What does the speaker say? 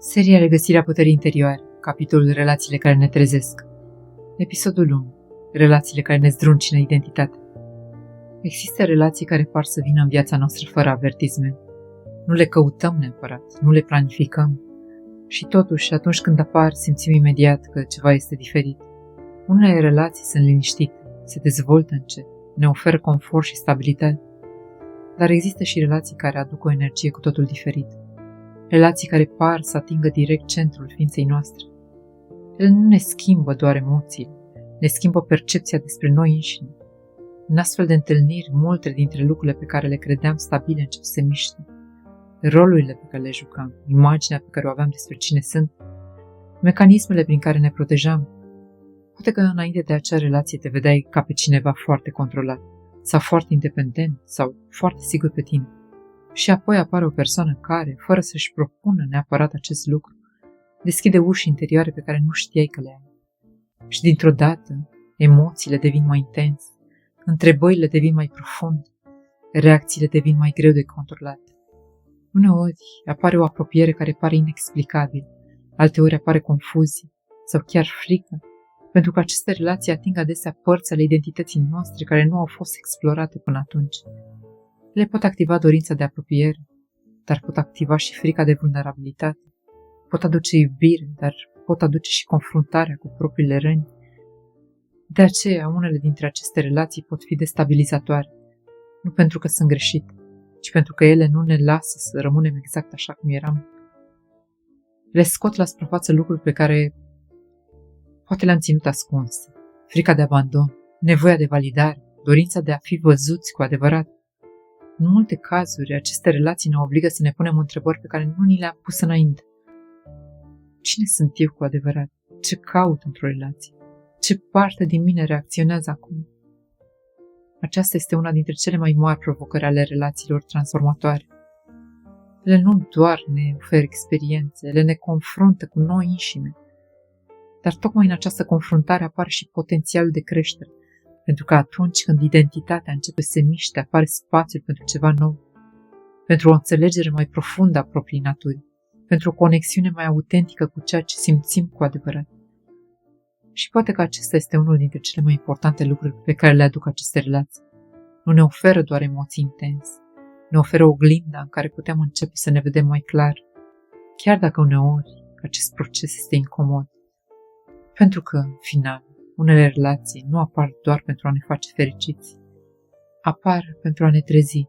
Seria Regăsirea puterii interioare, capitolul Relațiile care ne trezesc. Episodul 1. Relațiile care ne zdruncină identitatea. Există relații care par să vină în viața noastră fără avertisment. Nu le căutăm neapărat, nu le planificăm. Și totuși, atunci când apar, simțim imediat că ceva este diferit. Unele relații sunt liniștite, se dezvoltă încet, ne oferă confort și stabilitate. Dar există și relații care aduc o energie cu totul diferită. Relații care par să atingă direct centrul ființei noastre. Ele nu ne schimbă doar emoțiile, ne schimbă percepția despre noi înșine. În astfel de întâlniri, multe dintre lucrurile pe care le credeam stabile încep să se miște. Rolurile pe care le jucam, imaginea pe care o aveam despre cine sunt, mecanismele prin care ne protejam. Poate că înainte de acea relație te vedeai ca pe cineva foarte controlat, sau foarte independent, sau foarte sigur pe tine. Și apoi apare o persoană care, fără să-și propună neapărat acest lucru, deschide uși interioare pe care nu știai că le ai. Și dintr-o dată, emoțiile devin mai intense, întrebările devin mai profunde, reacțiile devin mai greu de controlat. Uneori apare o apropiere care pare inexplicabilă, alteori apare confuzie sau chiar frică, pentru că aceste relații ating adesea părți ale identității noastre care nu au fost explorate până atunci. Ele pot activa dorința de apropiere, dar pot activa și frica de vulnerabilitate. Pot aduce iubire, dar pot aduce și confruntarea cu propriile răni. De aceea, unele dintre aceste relații pot fi destabilizatoare, nu pentru că sunt greșite, ci pentru că ele nu ne lasă să rămânem exact așa cum eram. Le scot la suprafață lucruri pe care poate le-am ținut ascunse. Frica de abandon, nevoia de validare, dorința de a fi văzuți cu adevărat. În multe cazuri, aceste relații ne obligă să ne punem întrebări pe care nu ni le-am pus înainte. Cine sunt eu cu adevărat? Ce caut într-o relație? Ce parte din mine reacționează acum? Aceasta este una dintre cele mai mari provocări ale relațiilor transformatoare. Ele nu doar ne oferă experiențe, ele ne confruntă cu noi înșine. Dar tocmai în această confruntare apare și potențialul de creștere, pentru că atunci când identitatea începe să se miște, apare spațiul pentru ceva nou, pentru o înțelegere mai profundă a propriei naturi, pentru o conexiune mai autentică cu ceea ce simțim cu adevărat. Și poate că acesta este unul dintre cele mai importante lucruri pe care le aduc aceste relații. Nu ne oferă doar emoții intense, ne oferă oglinda în care putem începe să ne vedem mai clar, chiar dacă uneori acest proces este incomod. Pentru că, în final, unele relații nu apar doar pentru a ne face fericiți, apar pentru a ne trezi,